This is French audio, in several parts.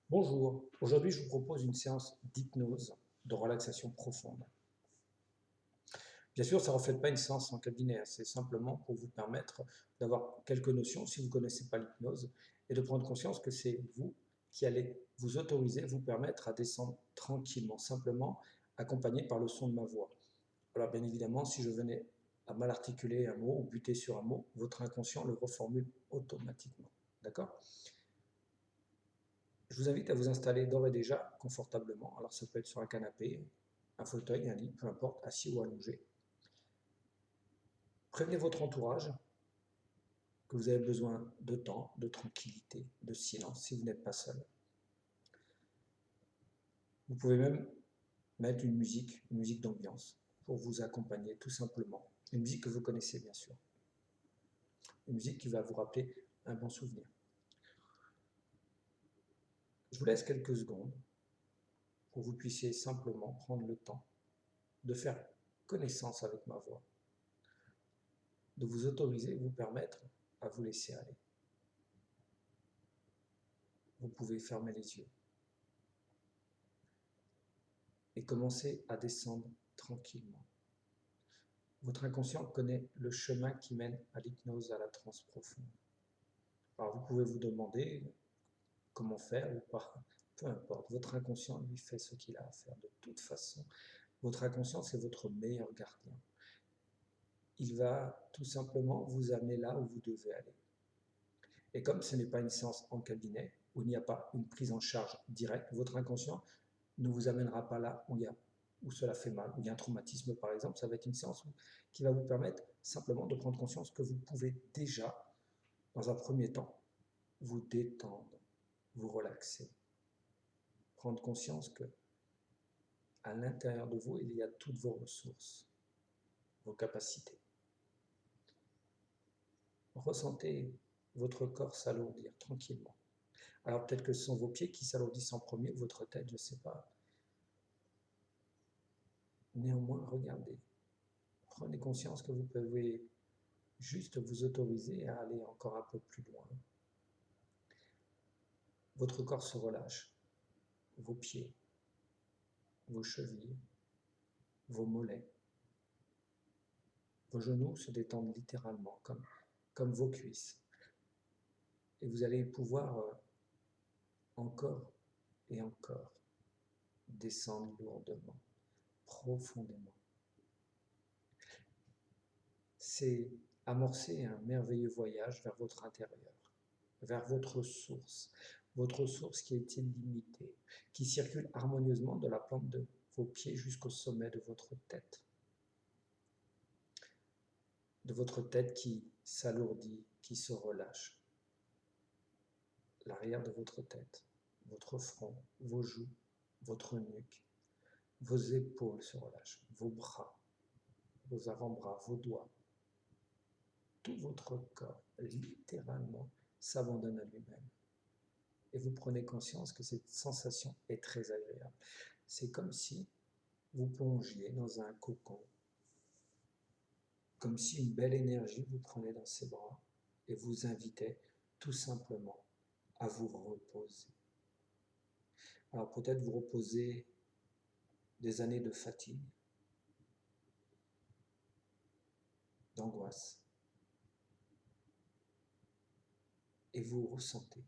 Bonjour, aujourd'hui je vous propose une séance d'hypnose, de relaxation profonde. Bien sûr, ça ne reflète pas une séance en cabinet, c'est simplement pour vous permettre d'avoir quelques notions, si vous ne connaissez pas l'hypnose, et de prendre conscience que c'est vous qui allez vous autoriser, vous permettre à descendre tranquillement, simplement accompagné par le son de ma voix. Alors bien évidemment, si je venais à mal articuler un mot ou buter sur un mot, votre inconscient le reformule automatiquement. D'accord? Je vous invite à vous installer d'ores et déjà confortablement. Alors ça peut être sur un canapé, un fauteuil, un lit, peu importe, assis ou allongé. Prévenez votre entourage que vous avez besoin de temps, de tranquillité, de silence si vous n'êtes pas seul. Vous pouvez même mettre une musique d'ambiance pour vous accompagner tout simplement. Une musique que vous connaissez bien sûr. Une musique qui va vous rappeler un bon souvenir. Je vous laisse quelques secondes pour que vous puissiez simplement prendre le temps de faire connaissance avec ma voix, de vous autoriser et vous permettre à vous laisser aller. Vous pouvez fermer les yeux et commencer à descendre tranquillement. Votre inconscient connaît le chemin qui mène à l'hypnose, à la transe profonde. Alors vous pouvez vous demander comment faire ou pas, peu importe. Votre inconscient lui fait ce qu'il a à faire de toute façon. Votre inconscient, c'est votre meilleur gardien. Il va tout simplement vous amener là où vous devez aller. Et comme ce n'est pas une séance en cabinet, où il n'y a pas une prise en charge directe, votre inconscient ne vous amènera pas là où cela fait mal, où il y a un traumatisme par exemple. Ça va être une séance qui va vous permettre simplement de prendre conscience que vous pouvez déjà, dans un premier temps, vous détendre, vous relaxer, prendre conscience que à l'intérieur de vous, il y a toutes vos ressources, vos capacités. Ressentez votre corps s'alourdir tranquillement. Alors peut-être que ce sont vos pieds qui s'alourdissent en premier, ou votre tête, je ne sais pas. Néanmoins, regardez. Prenez conscience que vous pouvez juste vous autoriser à aller encore un peu plus loin. Votre corps se relâche, vos pieds, vos chevilles, vos mollets, vos genoux se détendent littéralement comme vos cuisses. Et vous allez pouvoir encore et encore descendre lourdement, profondément. C'est amorcer un merveilleux voyage vers votre intérieur, vers votre source qui est illimitée, qui circule harmonieusement de la plante de vos pieds jusqu'au sommet de votre tête qui s'alourdit, qui se relâche, l'arrière de votre tête, votre front, vos joues, votre nuque, vos épaules se relâchent, vos bras, vos avant-bras, vos doigts, tout votre corps, littéralement, s'abandonne à lui-même. Et vous prenez conscience que cette sensation est très agréable. C'est comme si vous plongiez dans un cocon, comme si une belle énergie vous prenait dans ses bras et vous invitait tout simplement à vous reposer. Alors peut-être vous reposez des années de fatigue, d'angoisse, et vous ressentez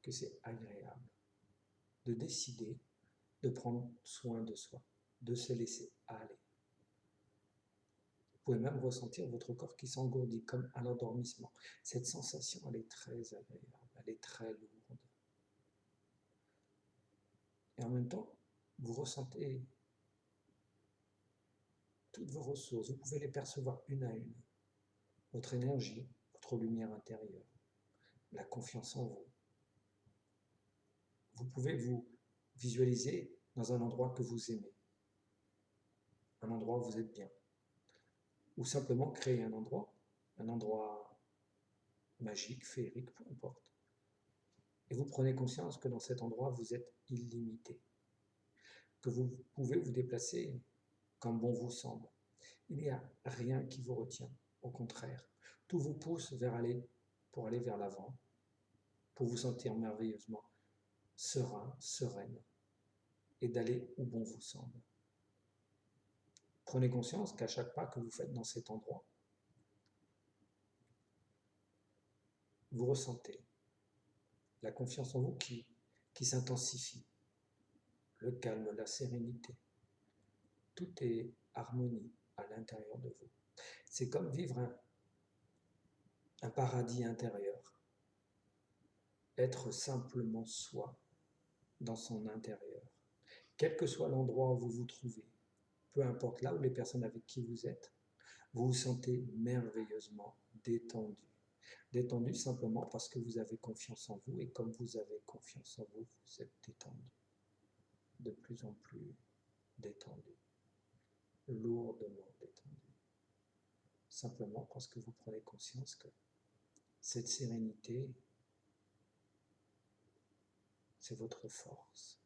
que c'est agréable de décider de prendre soin de soi, de se laisser aller. Vous pouvez même ressentir votre corps qui s'engourdit comme à l'endormissement. Cette sensation, elle est très agréable, elle est très lourde. Et en même temps, vous ressentez toutes vos ressources, vous pouvez les percevoir une à une. Votre énergie, votre lumière intérieure, la confiance en vous. Vous pouvez vous visualiser dans un endroit que vous aimez, un endroit où vous êtes bien, ou simplement créer un endroit magique, féerique, peu importe. Et vous prenez conscience que dans cet endroit, vous êtes illimité, que vous pouvez vous déplacer comme bon vous semble. Il n'y a rien qui vous retient, au contraire. Tout vous pousse pour aller vers l'avant, pour vous sentir merveilleusement serein, sereine, et d'aller où bon vous semble. Prenez conscience qu'à chaque pas que vous faites dans cet endroit, vous ressentez la confiance en vous qui s'intensifie, le calme, la sérénité. Tout est harmonie à l'intérieur de vous. C'est comme vivre un paradis intérieur, être simplement soi dans son intérieur. Quel que soit l'endroit où vous vous trouvez, peu importe là où les personnes avec qui vous êtes, vous vous sentez merveilleusement détendu. Détendu simplement parce que vous avez confiance en vous, et comme vous avez confiance en vous, vous êtes détendu. De plus en plus détendu. Lourdement détendu. Simplement parce que vous prenez conscience que cette sérénité, c'est votre force.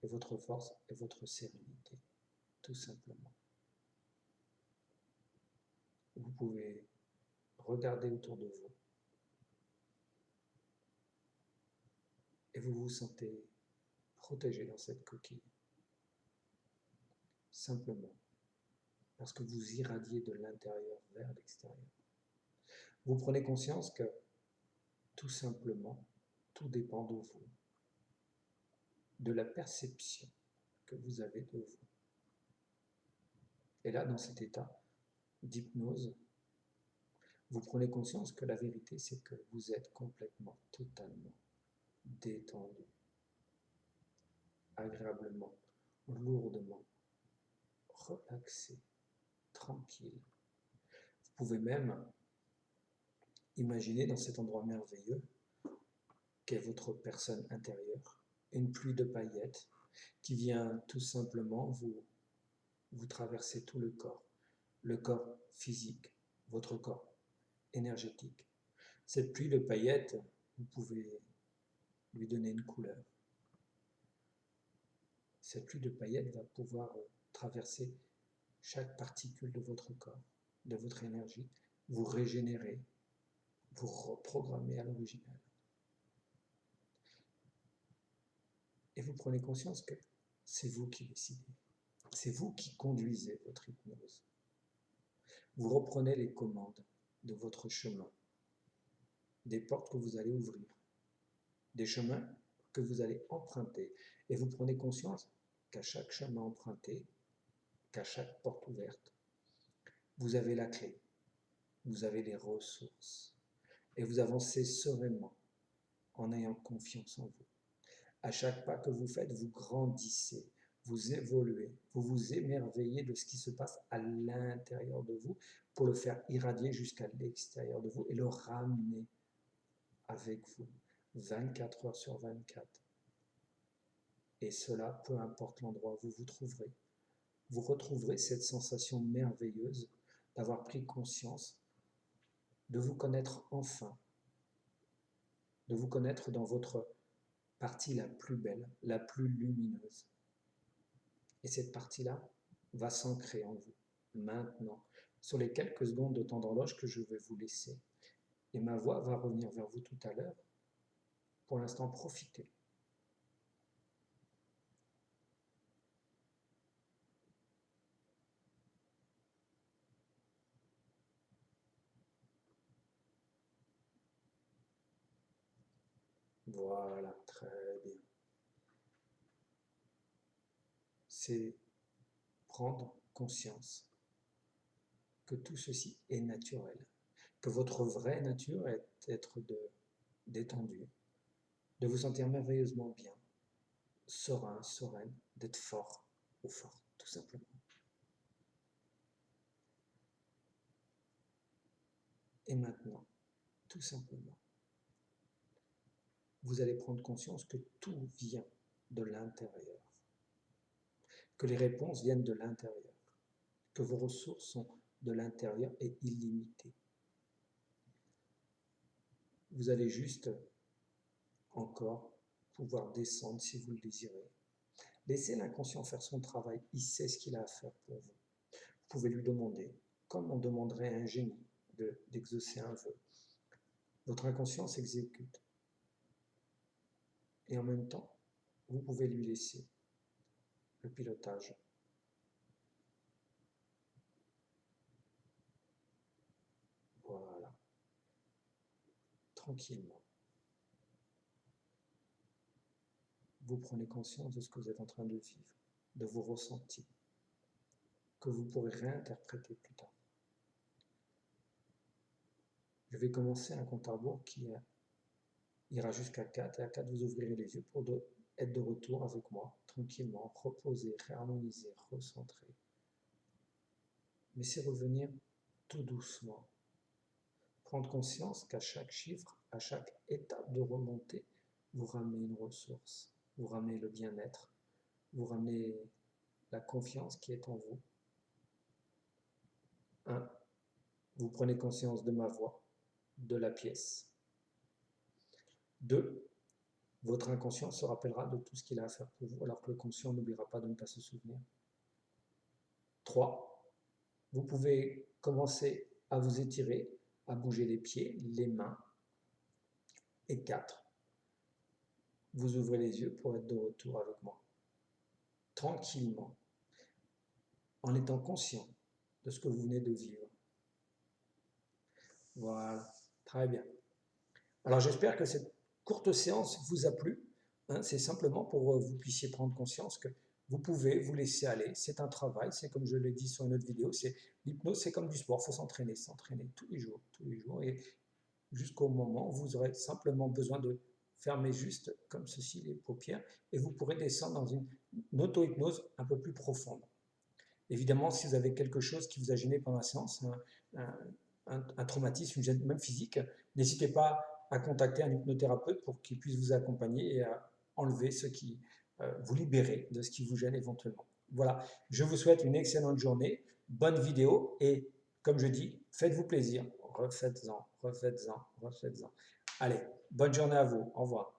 Et votre force est votre sérénité, tout simplement. Vous pouvez regarder autour de vous et vous vous sentez protégé dans cette coquille. Simplement parce que vous irradiez de l'intérieur vers l'extérieur. Vous prenez conscience que, tout simplement, tout dépend de vous, de la perception que vous avez de vous. Et là, dans cet état d'hypnose, vous prenez conscience que la vérité, c'est que vous êtes complètement, totalement détendu, agréablement, lourdement, relaxé, tranquille. Vous pouvez même imaginer dans cet endroit merveilleux qu'est votre personne intérieure, une pluie de paillettes qui vient tout simplement vous traverser tout le corps physique, votre corps énergétique. Cette pluie de paillettes, vous pouvez lui donner une couleur. Cette pluie de paillettes va pouvoir traverser chaque particule de votre corps, de votre énergie, vous régénérer, vous reprogrammer à l'original. Et vous prenez conscience que c'est vous qui décidez. C'est vous qui conduisez votre hypnose. Vous reprenez les commandes de votre chemin, des portes que vous allez ouvrir, des chemins que vous allez emprunter. Et vous prenez conscience qu'à chaque chemin emprunté, qu'à chaque porte ouverte, vous avez la clé, vous avez les ressources. Et vous avancez sereinement en ayant confiance en vous. À chaque pas que vous faites, vous grandissez, vous évoluez, vous vous émerveillez de ce qui se passe à l'intérieur de vous pour le faire irradier jusqu'à l'extérieur de vous et le ramener avec vous 24 heures sur 24. Et cela, peu importe l'endroit où vous vous trouverez, vous retrouverez cette sensation merveilleuse d'avoir pris conscience, de vous connaître enfin, de vous connaître dans votre partie la plus belle, la plus lumineuse. Et cette partie-là va s'ancrer en vous, maintenant, sur les quelques secondes de temps d'horloge que je vais vous laisser. Et ma voix va revenir vers vous tout à l'heure. Pour l'instant, profitez. Voilà, très bien. C'est prendre conscience que tout ceci est naturel, que votre vraie nature est d'être détendu, de vous sentir merveilleusement bien, serein, sereine, d'être fort ou forte, tout simplement. Et maintenant, tout simplement, vous allez prendre conscience que tout vient de l'intérieur, que les réponses viennent de l'intérieur, que vos ressources sont de l'intérieur et illimitées. Vous allez juste encore pouvoir descendre si vous le désirez. Laissez l'inconscient faire son travail, il sait ce qu'il a à faire pour vous. Vous pouvez lui demander, comme on demanderait à un génie d'exaucer un vœu. Votre inconscient s'exécute. Et en même temps, vous pouvez lui laisser le pilotage. Voilà, tranquillement. Vous prenez conscience de ce que vous êtes en train de vivre, de vos ressentis, que vous pourrez réinterpréter plus tard. Je vais commencer un compte à rebours qui ira jusqu'à 4, et à 4, vous ouvrirez les yeux pour être de retour avec moi, tranquillement, reposer, réharmoniser, recentrer. Laissez revenir tout doucement. Prendre conscience qu'à chaque chiffre, à chaque étape de remontée, vous ramenez une ressource, vous ramenez le bien-être, vous ramenez la confiance qui est en vous. 1. Vous prenez conscience de ma voix, de la pièce. 2. Votre inconscient se rappellera de tout ce qu'il a à faire pour vous, alors que le conscient n'oubliera pas de ne pas se souvenir. 3. Vous pouvez commencer à vous étirer, à bouger les pieds, les mains. Et 4. Vous ouvrez les yeux pour être de retour avec moi. Tranquillement, en étant conscient de ce que vous venez de vivre. Voilà, très bien. Alors j'espère que cette courte séance vous a plu. C'est simplement pour que vous puissiez prendre conscience que vous pouvez vous laisser aller. C'est un travail, c'est comme je l'ai dit sur une autre vidéo, l'hypnose c'est comme du sport, il faut s'entraîner tous les jours, et jusqu'au moment où vous aurez simplement besoin de fermer juste comme ceci les paupières et vous pourrez descendre dans une auto-hypnose un peu plus profonde. Évidemment, si vous avez quelque chose qui vous a gêné pendant la séance, un traumatisme, une gêne même physique, n'hésitez pas à contacter un hypnothérapeute pour qu'il puisse vous accompagner et à enlever ce qui vous libérer de ce qui vous gêne éventuellement. Voilà, je vous souhaite une excellente journée, bonne vidéo et comme je dis, faites-vous plaisir, refaites-en, refaites-en, refaites-en. Allez, bonne journée à vous, au revoir.